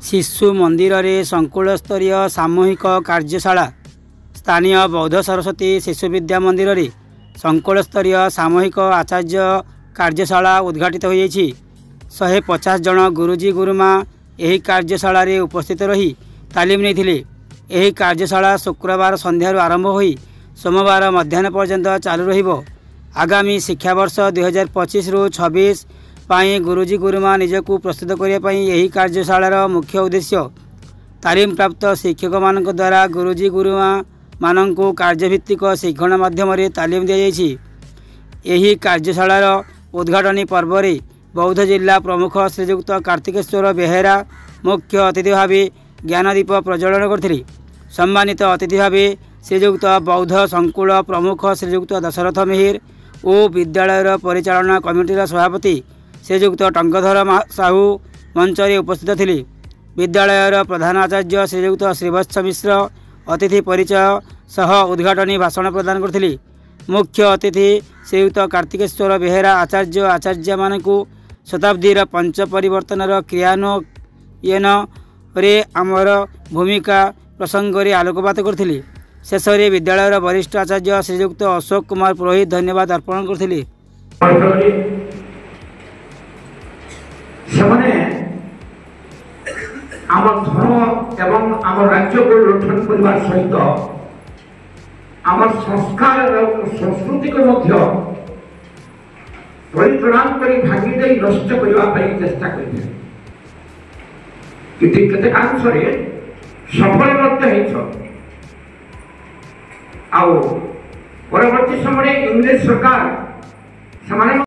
शिशु मंदिर रे संकुल स्तरीय सामूहिक कार्यशाला स्थानीय बौद्ध सरस्वती शिशु विद्या मंदिर रे संकुल स्तरीय सामूहिक आचार्य कार्यशाला उद्घाटित हो 150 जन गुरुजी गुरुमा यही कार्यशाला रे उपस्थित रही तालीम नहीं। कार्यशाला शुक्रवार संध्यार आरंभ हो सोमवार मध्याह्न पर्यंत चालू रहिबो। आगामी शिक्षावर्ष 2025-26 पाई गुरुजी गुरुमा निजकू प्रस्तुत करने यही कार्यशालार मुख्य उद्देश्य तालीम प्राप्त शिक्षक मान द्वारा गुरुजी गुरुमा मानू कार्यभित्तिक शिक्षण माध्यम तालीम दी जाइछि। यही कार्यशालार उद्घाटनी पर्व रे बौद्ध जिला प्रमुख श्रीजुक्त कार्तिकेश्वर बेहेरा मुख्य अतिथि भाव ज्ञानदीप प्रज्वलन करथिले। सम्मानित अतिथि भाव श्रीजुक्त बौद्ध संकुल प्रमुख श्रीजुक्त दशरथ मिहिर और विद्यालयर परिचालना कमिटीर सभापति श्रीजुक्त टंकधर साहू मंच रे उपस्थित थिले। विद्यालयर प्रधान आचार्य श्रीजुक्त श्रीवत्स मिश्र अतिथि परिचय सह उद्घाटनी भाषण प्रदान करथिले। मुख्य अतिथि श्रीयुक्त कार्तिकेश्वर बेहेरा आचार्य आचार्य मानकू शताब्दीर पंच परिवर्तनर क्रियान्वयन रे आमर भूमिका प्रसंग रे आलोकपात करथिले। शेष रे विद्यालयर वरिष्ठ आचार्य श्रीयुक्त अशोक कुमार पुरोहित धन्यवाद अर्पण करथिले। आम धर्म एवं आम राज्य को लुठन करने सहित आम संस्कार और संस्कृति को परित्राण कर भांगी दे नष्ट करने चेष्टा करते केतेकांश सफल परवर्ती समय इंग्रेज सरकार